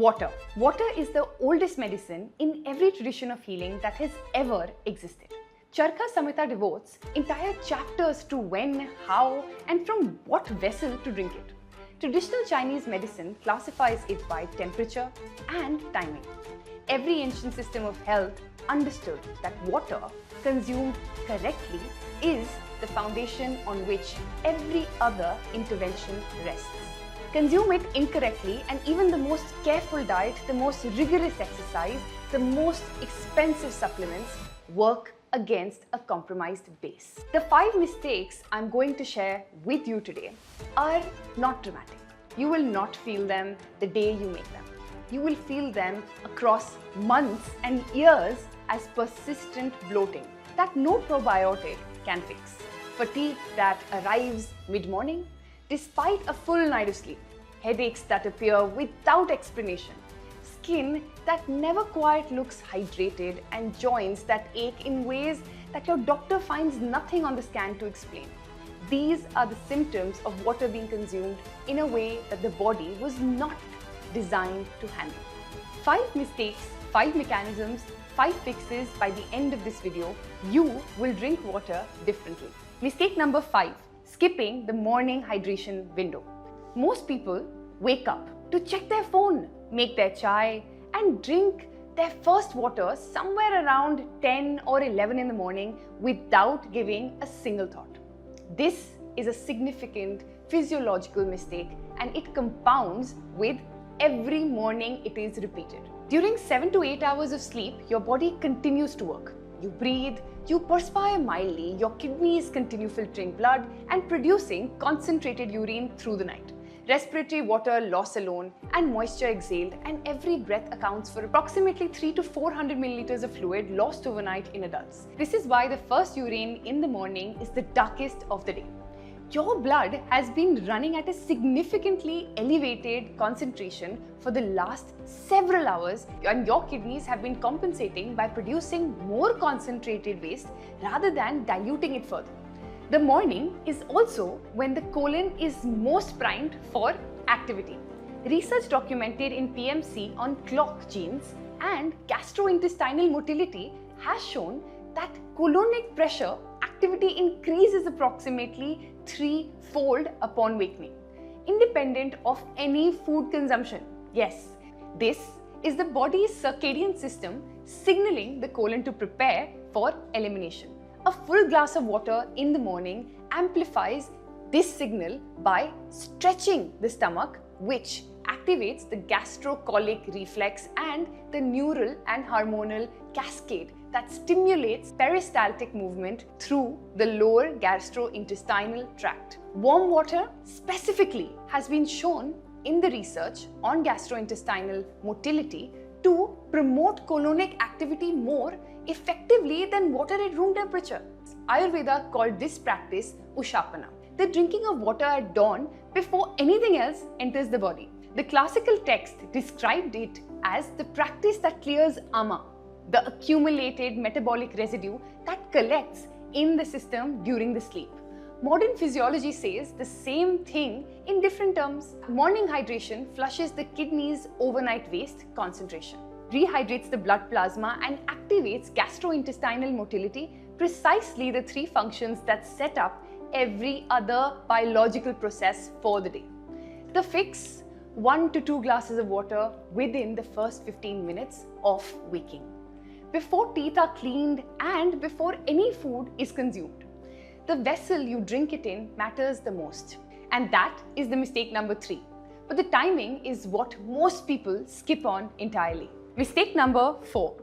Water. Water is the oldest medicine in every tradition of healing that has ever existed. Charka Samhita devotes entire chapters to when, how, and from what vessel to drink it. Traditional Chinese medicine classifies it by temperature and timing. Every ancient system of health understood that water consumed correctly is the foundation on which every other intervention rests. Consume it incorrectly and even the most careful diet, the most rigorous exercise, the most expensive supplements work against a compromised base. The 5 mistakes I'm going to share with you today are not dramatic. You will not feel them the day you make them. You will feel them across months and years as persistent bloating that no probiotic can fix. Fatigue that arrives mid-morning despite a full night of sleep. Headaches that appear without explanation. Skin that never quite looks hydrated and joints that ache in ways that your doctor finds nothing on the scan to explain. These are the symptoms of water being consumed in a way that the body was not designed to handle. 5 mistakes, 5 mechanisms, 5 fixes. By the end of this video, you will drink water differently. Mistake number 5, skipping the morning hydration window. Most people wake up to check their phone, make their chai, and drink their first water somewhere around 10 or 11 in the morning without giving a single thought. This is a significant physiological mistake, and it compounds with every morning it is repeated. During 7 to 8 hours of sleep, your body continues to work. You breathe, you perspire mildly, your kidneys continue filtering blood and producing concentrated urine through the night. Respiratory water loss alone and moisture exhaled, and every breath accounts for approximately 300 to 400 milliliters of fluid lost overnight in adults. This is why the first urine in the morning is the darkest of the day. Your blood has been running at a significantly elevated concentration for the last several hours, and your kidneys have been compensating by producing more concentrated waste rather than diluting it further. The morning is also when the colon is most primed for activity. Research documented in PMC on clock genes and gastrointestinal motility has shown that colonic pressure activity increases approximately 3-fold upon wakening, independent of any food consumption. Yes, this is the body's circadian system signaling the colon to prepare for elimination. A full glass of water in the morning amplifies this signal by stretching the stomach, which activates the gastrocolic reflex and the neural and hormonal cascade that stimulates peristaltic movement through the lower gastrointestinal tract. Warm water specifically has been shown in the research on gastrointestinal motility to promote colonic activity more effectively than water at room temperature. Ayurveda called this practice Ushapana, the drinking of water at dawn before anything else enters the body. The classical text described it as the practice that clears ama, the accumulated metabolic residue that collects in the system during the sleep. Modern physiology says the same thing in different terms. Morning hydration flushes the kidney's overnight waste concentration, rehydrates the blood plasma, and activates gastrointestinal motility, precisely the 3 functions that set up every other biological process for the day. The fix: 1 to 2 glasses of water within the first 15 minutes of waking, before teeth are cleaned and before any food is consumed. The vessel you drink it in matters the most, and that is the mistake number 3. But the timing is what most people skip on entirely. Mistake number 4,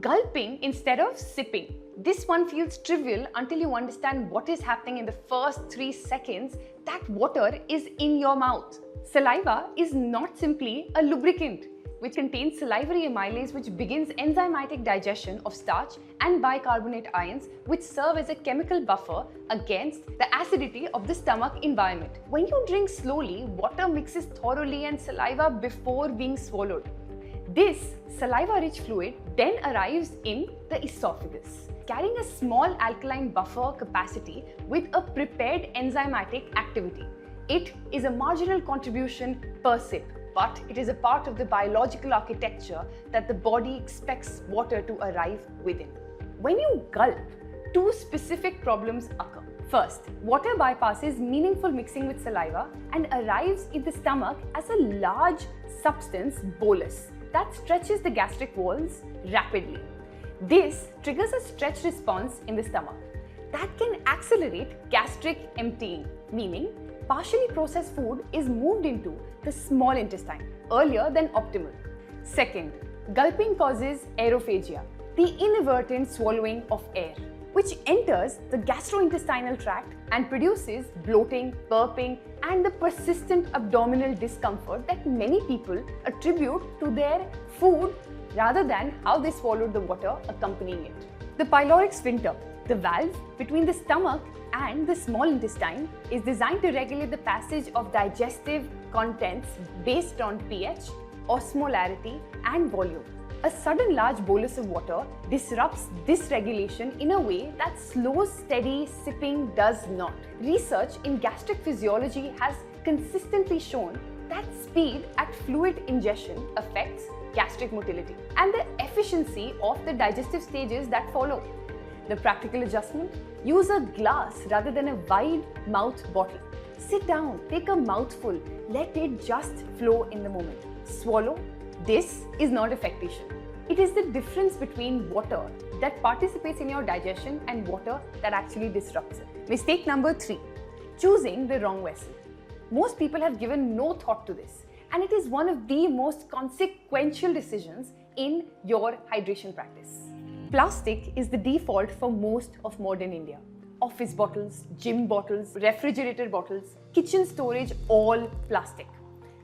gulping instead of sipping. This one feels trivial until you understand what is happening in the first 3 seconds that water is in your mouth. Saliva is not simply a lubricant, which contains salivary amylase, which begins enzymatic digestion of starch and bicarbonate ions, which serve as a chemical buffer against the acidity of the stomach environment. When you drink slowly, water mixes thoroughly and saliva before being swallowed. This saliva-rich fluid then arrives in the esophagus, carrying a small alkaline buffer capacity with a prepared enzymatic activity. It is a marginal contribution per sip. but it is a part of the biological architecture that the body expects water to arrive within. When you gulp, two specific problems occur. First, water bypasses meaningful mixing with saliva and arrives in the stomach as a large substance bolus that stretches the gastric walls rapidly. This triggers a stretch response in the stomach that can accelerate gastric emptying, meaning partially processed food is moved into the small intestine earlier than optimal. Second, gulping causes aerophagia, the inadvertent swallowing of air, which enters the gastrointestinal tract and produces bloating, burping, and the persistent abdominal discomfort that many people attribute to their food rather than how they swallowed the water accompanying it. The pyloric sphincter, the valve between the stomach and the small intestine, is designed to regulate the passage of digestive contents based on pH, osmolarity, and volume. A sudden large bolus of water disrupts this regulation in a way that slow, steady sipping does not. Research in gastric physiology has consistently shown that speed at fluid ingestion affects gastric motility and the efficiency of the digestive stages that follow. The practical adjustment: use a glass rather than a wide mouth bottle. Sit down, take a mouthful, let it just flow in the moment. Swallow. This is not affectation. It is the difference between water that participates in your digestion and water that actually disrupts it. Mistake number 3, choosing the wrong vessel. Most people have given no thought to this, and it is one of the most consequential decisions in your hydration practice. Plastic is the default for most of modern India. Office bottles, gym bottles, refrigerator bottles, kitchen storage, all plastic.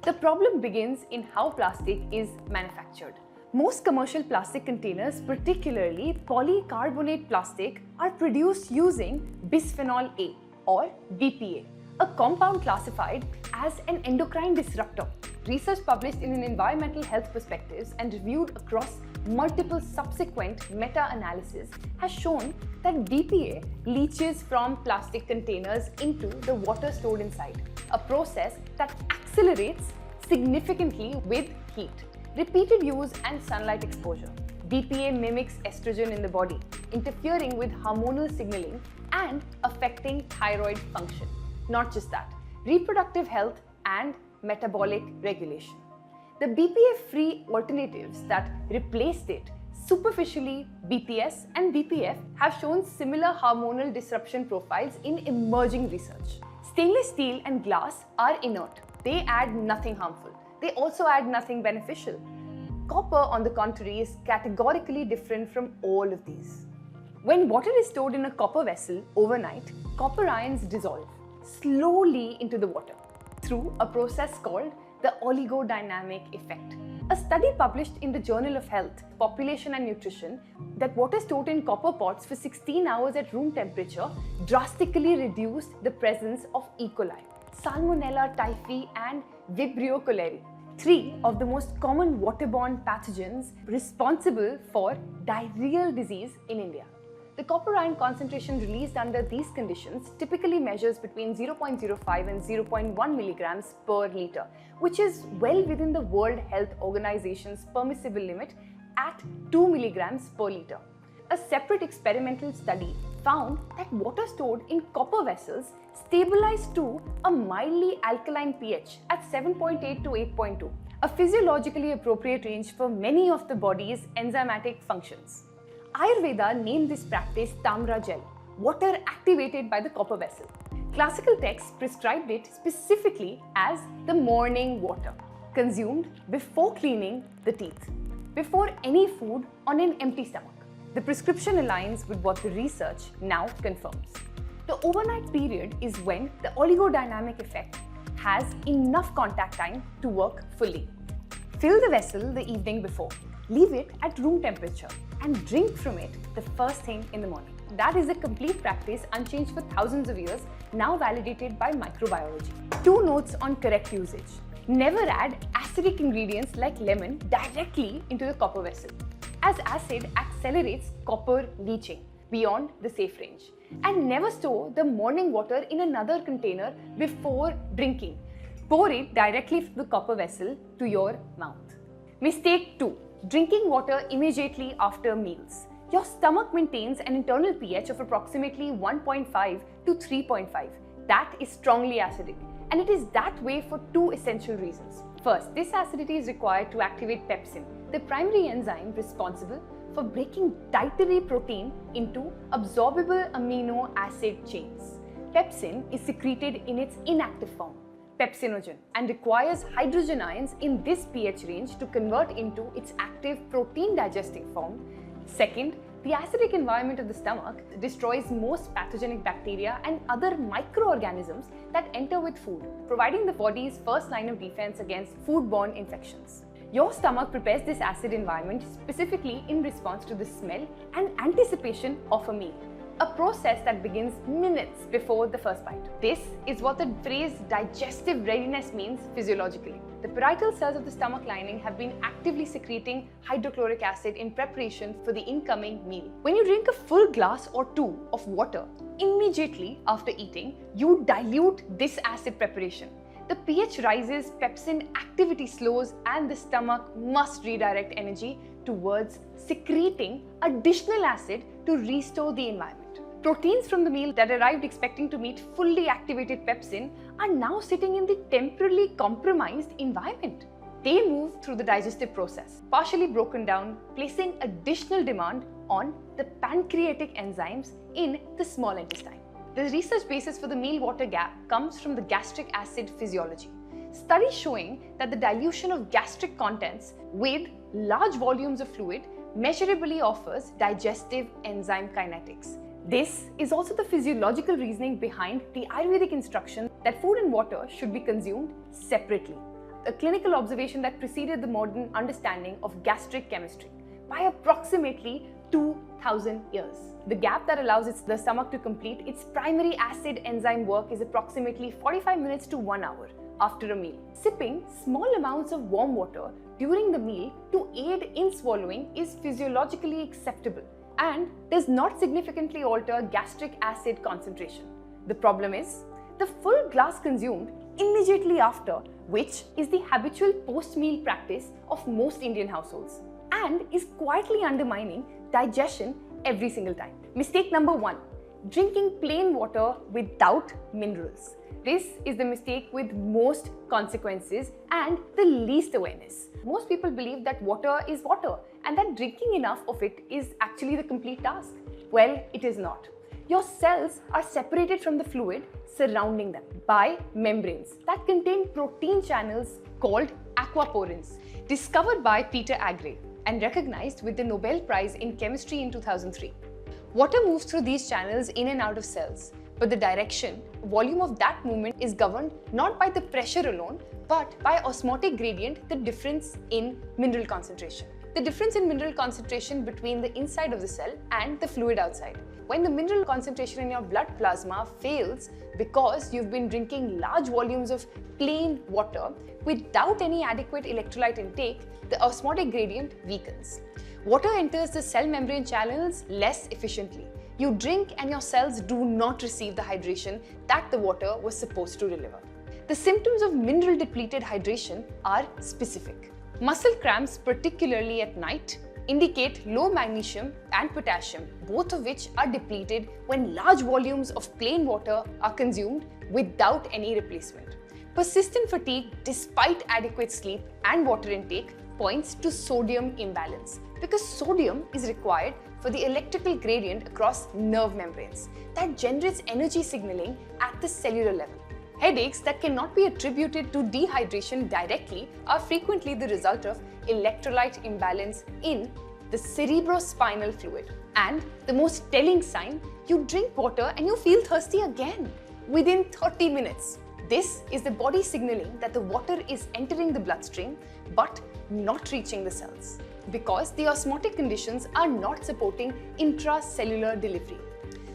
The problem begins in how plastic is manufactured. Most commercial plastic containers, particularly polycarbonate plastic, are produced using bisphenol A or BPA, a compound classified as an endocrine disruptor. Research published in an Environmental Health Perspectives and reviewed across multiple subsequent meta-analyses has shown that BPA leaches from plastic containers into the water stored inside, a process that accelerates significantly with heat, repeated use and sunlight exposure. BPA mimics estrogen in the body, interfering with hormonal signaling and affecting thyroid function. Not just that, reproductive health and metabolic regulation. The BPA-free alternatives that replaced it, superficially BPS and BPF, have shown similar hormonal disruption profiles in emerging research. Stainless steel and glass are inert. They add nothing harmful. They also add nothing beneficial. Copper, on the contrary, is categorically different from all of these. When water is stored in a copper vessel overnight, copper ions dissolve slowly into the water through a process called the oligodynamic effect. A study published in the Journal of Health, Population and Nutrition that water stored in copper pots for 16 hours at room temperature drastically reduced the presence of E. coli, Salmonella typhi and Vibrio cholerae, 3 of the most common waterborne pathogens responsible for diarrheal disease in India. The copper ion concentration released under these conditions typically measures between 0.05 and 0.1 milligrams per liter, which is well within the World Health Organization's permissible limit at 2 milligrams per liter. A separate experimental study found that water stored in copper vessels stabilized to a mildly alkaline pH at 7.8 to 8.2, a physiologically appropriate range for many of the body's enzymatic functions. Ayurveda named this practice Tamra gel, water activated by the copper vessel. Classical texts prescribed it specifically as the morning water, consumed before cleaning the teeth, before any food on an empty stomach. The prescription aligns with what the research now confirms. The overnight period is when the oligodynamic effect has enough contact time to work fully. Fill the vessel the evening before. Leave it at room temperature and drink from it the first thing in the morning. That is a complete practice unchanged for thousands of years, now validated by microbiology. 2 notes on correct usage. Never add acidic ingredients like lemon directly into the copper vessel, as acid accelerates copper leaching beyond the safe range. And never store the morning water in another container before drinking. Pour it directly from the copper vessel to your mouth. Mistake 2. Drinking water immediately after meals. Your stomach maintains an internal pH of approximately 1.5 to 3.5. That is strongly acidic, and it is that way for two essential reasons. First, this acidity is required to activate pepsin, the primary enzyme responsible for breaking dietary protein into absorbable amino acid chains. Pepsin is secreted in its inactive form, pepsinogen, and requires hydrogen ions in this pH range to convert into its active protein digesting form. Second, the acidic environment of the stomach destroys most pathogenic bacteria and other microorganisms that enter with food, providing the body's first line of defense against foodborne infections. Your stomach prepares this acid environment specifically in response to the smell and anticipation of a meal, a process that begins minutes before the first bite. This is what the phrase digestive readiness means physiologically. The parietal cells of the stomach lining have been actively secreting hydrochloric acid in preparation for the incoming meal. When you drink a full glass or two of water immediately after eating, you dilute this acid preparation. The pH rises, pepsin activity slows, and the stomach must redirect energy towards secreting additional acid to restore the environment. Proteins from the meal that arrived expecting to meet fully activated pepsin are now sitting in the temporarily compromised environment. They move through the digestive process, partially broken down, placing additional demand on the pancreatic enzymes in the small intestine. The research basis for the meal-water gap comes from the gastric acid physiology. Studies showing that the dilution of gastric contents with large volumes of fluid measurably offers digestive enzyme kinetics. This is also the physiological reasoning behind the Ayurvedic instruction that food and water should be consumed separately, a clinical observation that preceded the modern understanding of gastric chemistry by approximately 2000 years. The gap that allows the stomach to complete its primary acid enzyme work is approximately 45 minutes to 1 hour after a meal. Sipping small amounts of warm water during the meal to aid in swallowing is physiologically acceptable and does not significantly alter gastric acid concentration. The problem is the full glass consumed immediately after, which is the habitual post-meal practice of most Indian households, and is quietly undermining digestion every single time. Mistake number 1. Drinking plain water without minerals. This is the mistake with most consequences and the least awareness. Most people believe that water is water and that drinking enough of it is actually the complete task. Well, it is not. Your cells are separated from the fluid surrounding them by membranes that contain protein channels called aquaporins, discovered by Peter Agre and recognized with the Nobel Prize in Chemistry in 2003. Water moves through these channels in and out of cells, but the direction, volume of that movement is governed not by the pressure alone, but by osmotic gradient, the difference in mineral concentration. The difference in mineral concentration between the inside of the cell and the fluid outside. When the mineral concentration in your blood plasma fails because you've been drinking large volumes of plain water without any adequate electrolyte intake, the osmotic gradient weakens. Water enters the cell membrane channels less efficiently. You drink and your cells do not receive the hydration that the water was supposed to deliver. The symptoms of mineral depleted hydration are specific. Muscle cramps, particularly at night, indicate low magnesium and potassium, both of which are depleted when large volumes of plain water are consumed without any replacement. Persistent fatigue despite adequate sleep and water intake points to sodium imbalance, because sodium is required for the electrical gradient across nerve membranes that generates energy signaling at the cellular level. Headaches that cannot be attributed to dehydration directly are frequently the result of electrolyte imbalance in the cerebrospinal fluid. And the most telling sign, you drink water and you feel thirsty again within 30 minutes. This is the body signaling that the water is entering the bloodstream but not reaching the cells, because the osmotic conditions are not supporting intracellular delivery.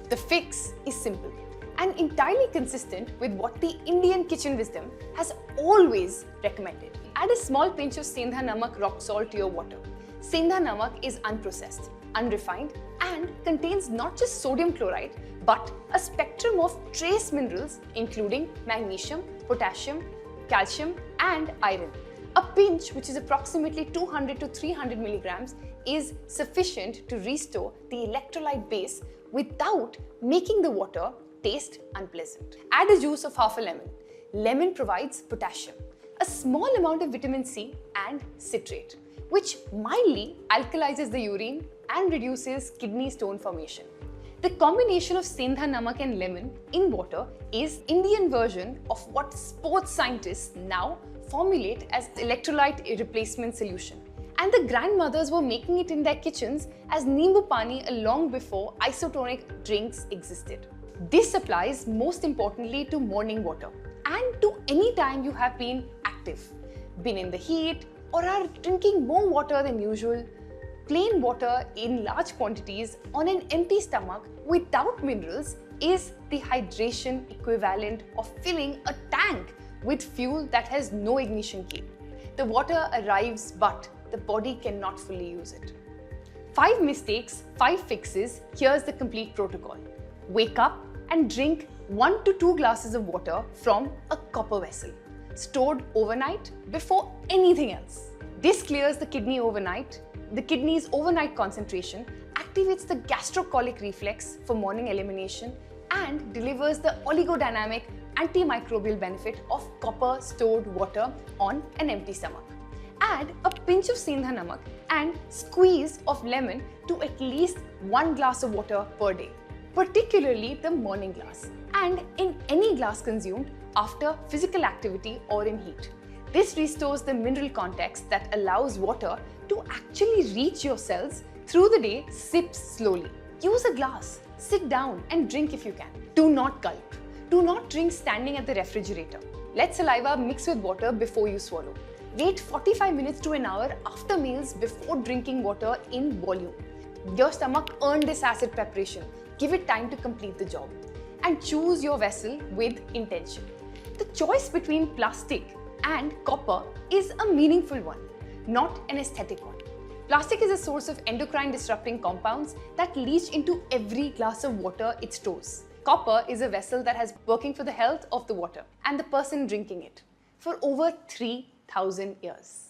The fix is simple and entirely consistent with what the Indian kitchen wisdom has always recommended. Add a small pinch of Sendha Namak rock salt to your water. Sendha Namak is unprocessed, unrefined, and contains not just sodium chloride but a spectrum of trace minerals including magnesium, potassium, calcium and iron. A pinch, which is approximately 200 to 300 milligrams, is sufficient to restore the electrolyte base without making the water taste unpleasant. Add a juice of half a lemon. Lemon provides potassium, a small amount of vitamin C and citrate, which mildly alkalizes the urine and reduces kidney stone formation. The combination of sendha namak and lemon in water is Indian version of what sports scientists now formulate as electrolyte replacement solution. And the grandmothers were making it in their kitchens as nimbu pani long before isotonic drinks existed. This applies most importantly to morning water and to any time you have been active, been in the heat, or are drinking more water than usual. Plain water in large quantities on an empty stomach without minerals is the hydration equivalent of filling a tank with fuel that has no ignition key. The water arrives, but the body cannot fully use it. 5 mistakes, 5 fixes. Here's the complete protocol. Wake up and drink 1 to 2 glasses of water from a copper vessel, stored overnight before anything else. This clears the kidney overnight. The kidney's overnight concentration activates the gastrocolic reflex for morning elimination and delivers the oligodynamic antimicrobial benefit of copper stored water on an empty stomach. Add a pinch of sendha namak and squeeze of lemon to at least 1 glass of water per day, particularly the morning glass, and in any glass consumed after physical activity or in heat. This restores the mineral context that allows water to actually reach your cells through the day. Sip slowly. Use a glass, sit down and drink if you can. Do not gulp. Do not drink standing at the refrigerator. Let saliva mix with water before you swallow. Wait 45 minutes to an hour after meals before drinking water in volume. Your stomach earned this acid preparation. Give it time to complete the job. And choose your vessel with intention. The choice between plastic and copper is a meaningful one, not an aesthetic one. Plastic is a source of endocrine disrupting compounds that leach into every glass of water it stores. Copper is a vessel that has working for the health of the water and the person drinking it for over 3,000 years.